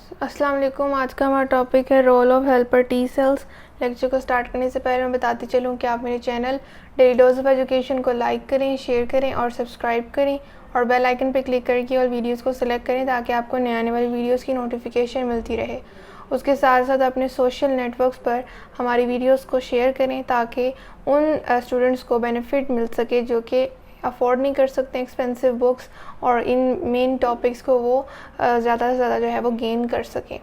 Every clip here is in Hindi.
अस्सलाम वालेकुम। आज का हमारा टॉपिक है role of helper T cells. Lecture को स्टार्ट करने से पहले मैं बताती चलूँ कि आप मेरे channel daily dose of education को लाइक करें, शेयर करें और सब्सक्राइब करें और बेल आइकन पर क्लिक करके और वीडियोस को सिलेक्ट करें ताकि आपको नए आने वाली वीडियोस की नोटिफिकेशन मिलती रहे। उसके साथ साथ अपने सोशल नेटवर्क्स पर हमारी वीडियोस को शेयर करें ताकि उन स्टूडेंट्स को बेनिफिट मिल सके जो कि अफोर्ड नहीं कर सकते एक्सपेंसिव बुक्स, और इन मेन टॉपिक्स को वो ज़्यादा से ज़्यादा जो है वो गेन कर सकें।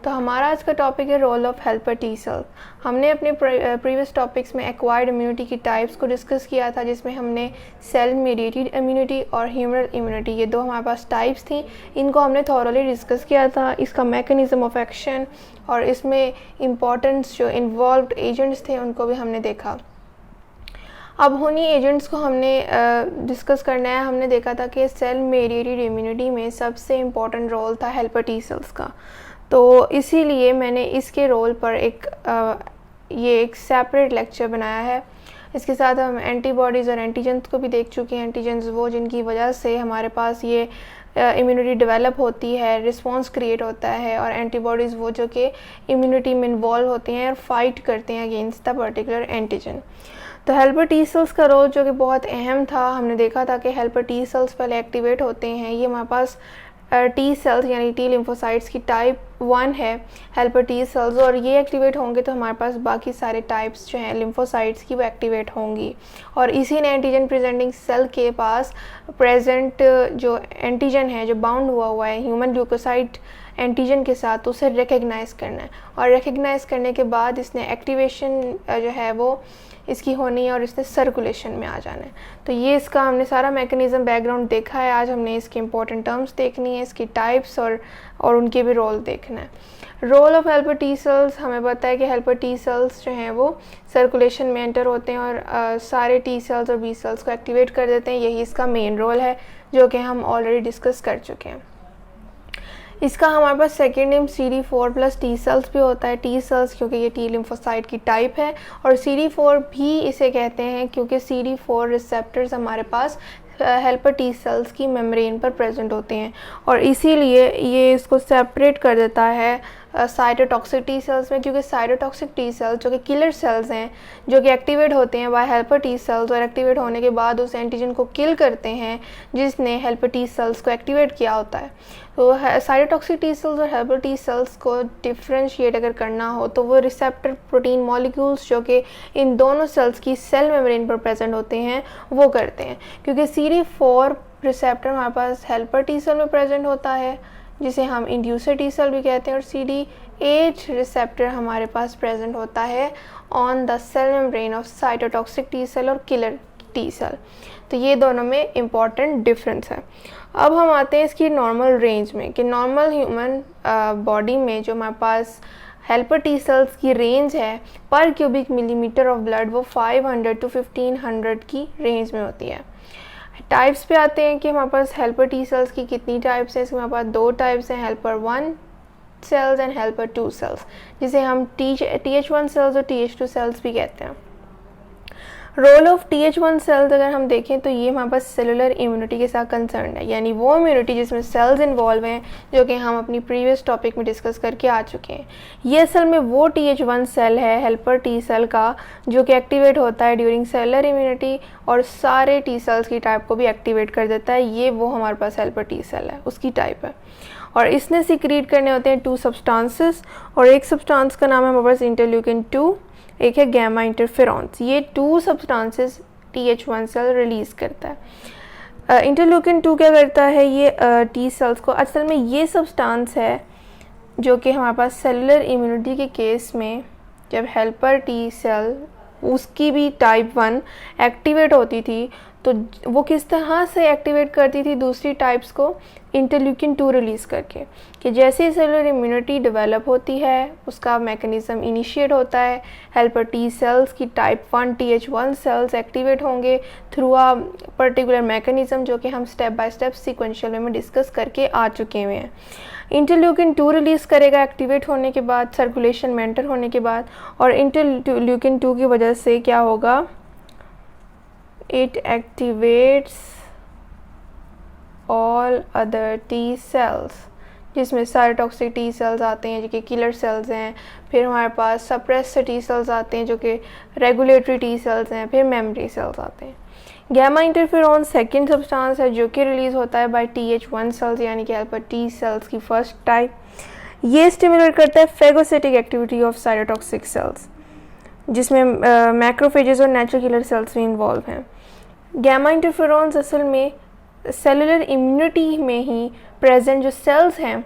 तो हमारा आज का टॉपिक है role of helper T cell. हमने अपने प्रीवियस टॉपिक्स में एक्वायर्ड इम्यूनिटी की टाइप्स को डिस्कस किया था, जिसमें हमने सेल मीडिएटेड इम्यूनिटी और ह्यूमरल इम्यूनिटी, ये दो हमारे पास टाइप्स थी, इनको हमने थॉरली डिस्कस किया था, इसका मैकेनिज़्म ऑफ एक्शन और इसमें इम्पॉर्टेंस जो इन्वॉल्व्ड एजेंट्स थे उनको भी हमने देखा। अब उन्हीं एजेंट्स को हमने डिस्कस करना है। हमने देखा था कि सेल मीडिएटेड इम्यूनिटी में सबसे इम्पॉर्टेंट रोल था हेल्पर टी सेल्स का, तो इसीलिए मैंने इसके रोल पर ये एक सेपरेट लेक्चर बनाया है। इसके साथ हम एंटीबॉडीज़ और एंटीजेंस को भी देख चुके हैं। एंटीजेंस वो जिनकी वजह से हमारे पास ये इम्यूनिटी डेवलप होती है, रिस्पॉन्स क्रिएट होता है, और एंटीबॉडीज़ वो जो कि इम्यूनिटी में इन्वॉल्व होती हैं और फाइट करते हैं अगेंस्ट द पर्टिकुलर एंटीजन। तो हेल्पर टी सेल्स का रोल जो कि बहुत अहम था, हमने देखा था कि हेल्पर टी सेल्स पहले एक्टिवेट होते हैं। ये हमारे पास टी सेल्स यानी टी लिम्फोसाइट्स की टाइप 1 है हेल्पर टी सेल्स, और ये एक्टिवेट होंगे तो हमारे पास बाकी सारे टाइप्स जो हैं लिम्फोसाइट्स की वो एक्टिवेट होंगी, और इसी ने एंटीजन प्रेजेंटिंग सेल के पास प्रेजेंट जो एंटीजन है जो बाउंड हुआ है ह्यूमन ल्यूकोसाइट एंटीजन के साथ, तो उसे रिकग्नाइज़ करना है, और रिकग्नाइज़ करने के बाद इसने एक्टिवेशन जो है वो इसकी होनी है और इसने सर्कुलेशन में आ जाना है। तो ये इसका हमने सारा मैकेनिज़्म बैकग्राउंड देखा है। आज हमने इसके इंपॉर्टेंट टर्म्स देखनी है, इसकी टाइप्स और उनके भी रोल देखना है। Role of helper T cells हमें पता है कि हेल्पर टी सेल्स जो हैं वो सर्कुलेशन में एंटर होते हैं और सारे टी सेल्स और बी सेल्स को एक्टिवेट कर देते हैं। यही इसका मेन रोल है जो कि हम ऑलरेडी डिस्कस कर चुके हैं। इसका हमारे पास second name CD4 plus T cells भी होता है। टी सेल्स क्योंकि ये टी लिम्फोसाइट की टाइप है, और CD4 भी इसे कहते हैं क्योंकि CD4 रिसेप्टर्स हमारे पास हेल्पर टी सेल्स की मेम्ब्रेन पर प्रेजेंट होते हैं, और इसीलिए ये इसको सेपरेट कर देता है साइटोटॉक्सिक टी सेल्स में, क्योंकि साइटोटॉक्सिक टी सेल्स जो कि किलर सेल्स हैं जो कि एक्टिवेट होते हैं बाय हेल्पर टी सेल्स, और एक्टिवेट होने के बाद उस एंटीजन को किल करते हैं जिसने हेल्पर टी सेल्स को एक्टिवेट किया होता है। तो साइटोटॉक्सिक टी सेल्स और हेल्पर टी सेल्स को डिफ्रेंशिएट अगर करना हो तो वो रिसेप्टर प्रोटीन मॉलिक्यूल्स जो कि इन दोनों सेल्स की सेल मेम्ब्रेन पर प्रेजेंट होते हैं वो करते हैं, क्योंकि CD4 रिसेप्टर हमारे पास हेल्पर टी सेल में प्रेजेंट होता है जिसे हम इंड्यूसर टी सेल भी कहते हैं, और CD8 रिसेप्टर हमारे पास प्रेजेंट होता है on the cell membrane of cytotoxic T cell और किलर टी सेल। तो ये दोनों में इम्पॉर्टेंट डिफरेंस है। अब हम आते हैं इसकी नॉर्मल रेंज में कि नॉर्मल ह्यूमन बॉडी में जो हमारे पास हेल्पर टी सेल्स की रेंज है पर क्यूबिक मिलीमीटर ऑफ ब्लड वो 500 to 1500 की रेंज में होती है। टाइप्स पे आते हैं कि हमारे पास हेल्पर टी सेल्स की कितनी टाइप्स हैं। इसमें हमारे पास दो टाइप्स हैं, helper 1 cells and helper 2 cells, जिसे हम TH1 सेल्स और TH2 सेल्स भी कहते हैं। रोल ऑफ TH1 सेल्स अगर हम देखें तो ये हमारे पास सेलुलर इम्यूनिटी के साथ कंसर्न है, यानी वो इम्यूनिटी जिसमें सेल्स इन्वॉल्व हैं जो कि हम अपनी प्रीवियस टॉपिक में डिस्कस करके आ चुके हैं। ये असल में वो TH1 सेल है हेल्पर टी सेल का जो कि एक्टिवेट होता है ड्यूरिंग सेलुलर इम्यूनिटी और सारे टी सेल्स की टाइप को भी एक्टिवेट कर देता है। ये वो हमारे पास हेल्पर टी सेल है, उसकी टाइप है, और इसने सिक्रीट करने होते हैं 2 सब्सटेंसेस, और एक सब्सटेंस का नाम है हमारे पास इंटरल्यूकिन 2, एक है गैमा इंटरफेरॉन्स। ये 2 सब्सटेंसेस TH1 सेल रिलीज़ करता है। इंटरल्यूकिन 2 क्या करता है, ये टी सेल्स को, असल में ये सब्सटेंस है जो कि हमारे पास सेलुलर इम्यूनिटी के केस में जब हेल्पर टी सेल उसकी भी टाइप 1 एक्टिवेट होती थी तो वो किस तरह से एक्टिवेट करती थी दूसरी टाइप्स को, इंटरल्यूकिन 2 रिलीज़ करके, कि जैसे ही सेलुलर इम्यूनिटी डेवलप होती है उसका मैकेनिज़्म इनिशिएट होता है, हेल्पर टी सेल्स की टाइप 1 TH1 सेल्स एक्टिवेट होंगे थ्रू अ पर्टिकुलर मैकेनिज़्म जो कि हम स्टेप बाय स्टेप सीक्वेंशियल वे में डिस्कस करके आ चुके हुए हैं। इंटरल्यूकिन 2 रिलीज़ करेगा एक्टिवेट होने के बाद, सर्कुलेशन में एंटर होने के बाद, और इंटरल्यूकिन 2 की वजह से क्या होगा, it activates all other T cells, जिसमें साइटोटॉक्सिक टी सेल्स आते हैं जो कि किलर सेल्स हैं, फिर हमारे पास सप्रेस्ड टी सेल्स आते हैं जो कि रेगुलेटरी टी सेल्स हैं, फिर मेमोरी सेल्स आते हैं। गैमा इंटरफेरॉन सेकंड सब्सटेंस है जो कि रिलीज़ होता है बाय TH1 सेल्स यानी कि हेल्पर टी सेल्स की फर्स्ट टाइप। ये स्टिमुलेट करता है phagocytic activity of cytotoxic cells जिसमें मैक्रोफेजेस और नेचुरल किलर सेल्स भी इन्वॉल्व हैं। गैमा इंटरफेरॉन्स असल में सेलुलर इम्यूनिटी में ही प्रेजेंट जो सेल्स हैं,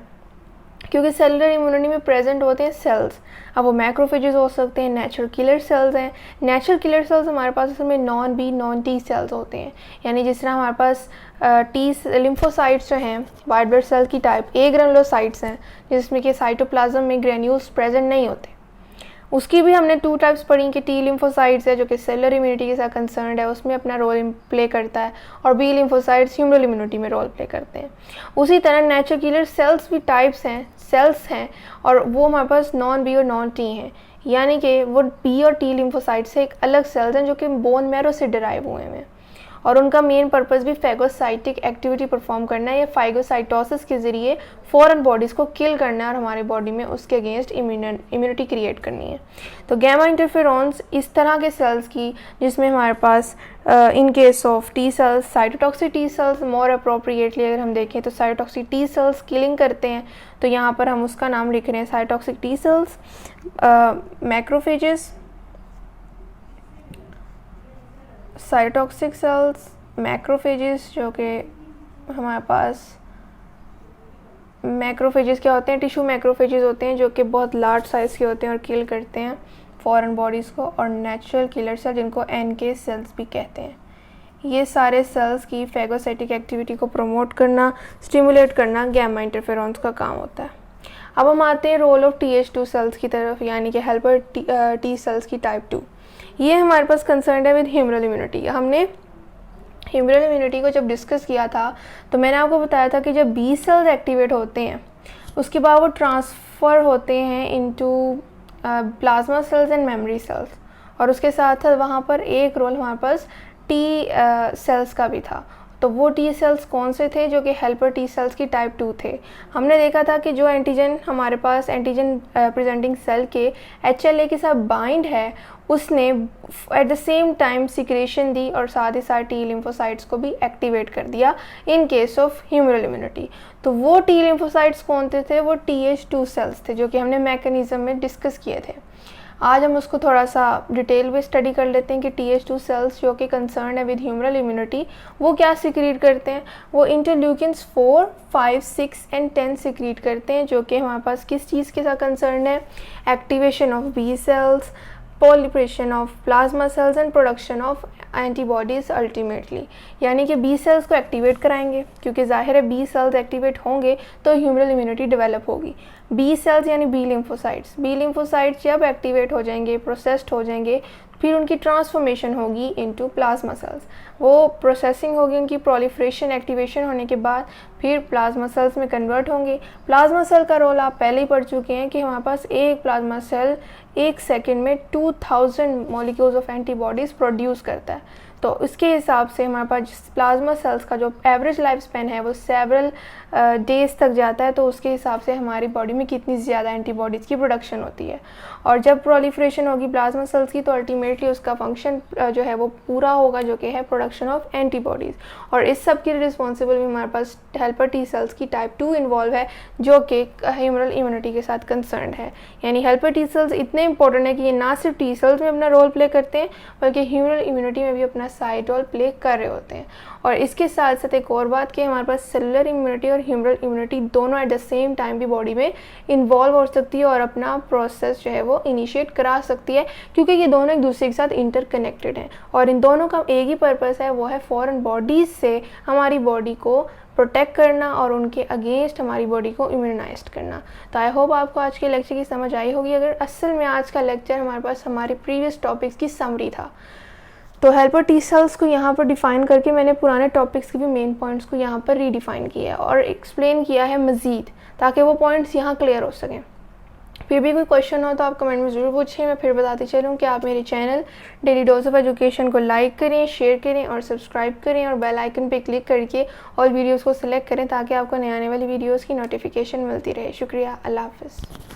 क्योंकि सेलुलर इम्यूनिटी में प्रेजेंट होते हैं सेल्स, अब वो मैक्रोफेजेस हो सकते हैं, नेचुरल किलर सेल्स हैं। नेचुरल किलर सेल्स हमारे पास असल में नॉन टी सेल्स होते हैं, यानी जिस तरह हमारे पास लिम्फोसाइट्स जो हैं वाइट ब्लड सेल की टाइप ए ग्रेनुलोसाइट्स हैं जिसमें कि साइटोप्लाज्म में ग्रेन्यूल्स प्रेजेंट नहीं होते। उसकी भी हमने 2 टाइप्स पढ़ी कि टी लिम्फोसाइट्स है जो कि सेलुलर इम्यूनिटी के साथ कंसर्न्ड है, उसमें अपना रोल प्ले करता है, और बी लिम्फोसाइट्स ह्यूमरल इम्यूनिटी में रोल प्ले करते हैं। उसी तरह नेचुरल किलर सेल्स भी टाइप्स हैं, सेल्स हैं, और वो हमारे पास नॉन बी और नॉन टी हैं, यानी कि वो बी और टी लिम्फोसाइट से एक अलग सेल्स हैं जो कि बोन मैरो से डिराइव हुए हैं, और उनका मेन पर्पस भी फेगोसाइटिक एक्टिविटी परफॉर्म करना है या फाइगोसाइटोसिस के ज़रिए फॉरेन बॉडीज़ को किल करना है और हमारे बॉडी में उसके अगेंस्ट इम्यूनिटी क्रिएट करनी है। तो गैमा इंटरफेरॉन्स इस तरह के सेल्स की जिसमें हमारे पास in case of T cells cytotoxic T cells more appropriately अगर हम देखें तो साइटोटॉक्सिक टी सेल्स किलिंग करते हैं, तो यहाँ पर हम उसका नाम लिख रहे हैं cytotoxic T cells, macrophages, cytotoxic cells, macrophages, जो कि हमारे पास मैक्रोफेजेस क्या होते हैं, टिश्यू मैक्रोफेजेस होते हैं जो कि बहुत लार्ज साइज़ के होते हैं और किल करते हैं फॉरेन बॉडीज़ को, और नेचुरल किलर सेल जिनको NK सेल्स भी कहते हैं। ये सारे सेल्स की फेगोसाइटिक एक्टिविटी को प्रमोट करना, स्टिमुलेट करना गैमा इंटरफेरॉन्स का काम होता है। अब हम आते हैं रोल ऑफ TH2 सेल्स की तरफ, यानी कि हेल्पर टी सेल्स की टाइप 2। ये हमारे पास कंसर्न है विद ह्यूमरल इम्यूनिटी। हमने ह्यूमरल इम्यूनिटी को जब डिस्कस किया था तो मैंने आपको बताया था कि जब बी सेल्स एक्टिवेट होते हैं उसके बाद वो ट्रांसफ़र होते हैं into plasma cells and memory cells, और उसके साथ साथ वहाँ पर एक रोल हमारे पास टी सेल्स का भी था। तो वो टी सेल्स कौन से थे जो कि हेल्पर टी सेल्स की टाइप 2 थे। हमने देखा था कि जो एंटीजन हमारे पास एंटीजन प्रेजेंटिंग सेल के HLA के साथ बाइंड है उसने at the same time secretion दी और साथ ही साथ टी लिम्फोसाइट्स को भी एक्टिवेट कर दिया in case of humoral immunity. तो वो टी लिम्फोसाइट्स कौन थे वो TH2 सेल्स थे जो कि हमने मैकेनिज्म में डिस्कस किए थे। आज हम उसको थोड़ा सा डिटेल में स्टडी कर लेते हैं कि TH2 सेल्स जो कि कंसर्न है विद ह्यूमरल इम्यूनिटी वो क्या सिक्रीट करते हैं। वो इंटरल्यूकिन्स 4, 5, 6 एंड 10 सिक्रीट करते हैं जो कि हमारे पास किस चीज़ के साथ कंसर्न है, activation of B cells, proliferation of plasma cells and production of antibodies ultimately, यानी कि बी सेल्स को एक्टिवेट कराएंगे क्योंकि जाहिर है बी सेल्स एक्टिवेट होंगे तो ह्यूमरल इम्यूनिटी डेवलप होगी। बी सेल्स यानी बी लिम्फोसाइट्स जब एक्टिवेट हो जाएंगे, प्रोसेस्ड हो जाएंगे, फिर उनकी ट्रांसफॉर्मेशन होगी इनटू प्लाज्मा सेल्स। वो प्रोसेसिंग होगी उनकी प्रोलिफरेशन एक्टिवेशन होने के बाद फिर प्लाज्मा सेल्स में कन्वर्ट होंगे। प्लाज्मा सेल का रोल आप पहले ही पढ़ चुके हैं कि हमारे पास एक प्लाज्मा सेल 1 सेकेंड में 2000 मॉलिक्यूल्स ऑफ एंटीबॉडीज़ प्रोड्यूस करता है। तो इसके हिसाब से हमारे पास प्लाज्मा सेल्स का जो एवरेज लाइफ स्पेन है वो सेवरल डेज तक जाता है, तो उसके हिसाब से हमारी बॉडी में कितनी ज़्यादा एंटीबॉडीज़ की प्रोडक्शन होती है। और जब प्रोलिफरेशन होगी प्लाज्मा सेल्स की तो अल्टीमेटली उसका फंक्शन जो है वो पूरा होगा जो कि है प्रोडक्शन ऑफ एंटीबॉडीज़। और इस सब की रिस्पॉन्सिबल भी हमारे पास हेल्पर टी सेल्स की टाइप 2 इन्वॉल्व है जो कि ह्यूमरल इम्यूनिटी के साथ कंसर्न है। यानी हेल्पर टी सेल्स इतने इंपॉर्टेंट है कि ये ना सिर्फ टी सेल्स में अपना रोल प्ले करते हैं बल्कि ह्यूमरल इम्यूनिटी में भी अपना साइड रोल प्ले कर रहे होते हैं। और इसके साथ साथ एक और बात कि हमारे पास सेलुलर इम्यूनिटी और ह्यूमरल इम्यूनिटी दोनों एट द सेम टाइम भी बॉडी में इन्वॉल्व हो सकती है और अपना प्रोसेस जो है वो इनिशिएट करा सकती है क्योंकि ये दोनों एक दूसरे के साथ इंटरकनेक्टेड हैं और इन दोनों का एक ही पर्पस है, वो है फॉरेन बॉडीज़ से हमारी बॉडी को प्रोटेक्ट करना और उनके अगेंस्ट हमारी बॉडी को इम्यूनाइज करना। तो आई होप आपको आज के लेक्चर की समझ आई होगी। अगर असल में आज का लेक्चर हमारे पास हमारे प्रीवियस टॉपिक्स की समरी था तो हेल्पर टी सेल्स को यहाँ पर डिफ़ाइन करके मैंने पुराने टॉपिक्स के भी मेन पॉइंट्स को यहाँ पर रीडिफ़ाइन किया है और एक्सप्लेन किया है मज़ीद ताकि वो पॉइंट्स यहाँ क्लियर हो सकें। फिर भी कोई क्वेश्चन हो तो आप कमेंट में ज़रूर पूछें। मैं फिर बताती चलूँ कि आप मेरे channel daily dose of education को लाइक करें, शेयर करें और सब्सक्राइब करें और बेल आइकन पे क्लिक करके ऑल वीडियोस को सिलेक्ट करें ताकि आपको नए आने वाली वीडियोस की नोटिफिकेशन मिलती रहे। शुक्रिया। अल्लाह हाफ़िज़।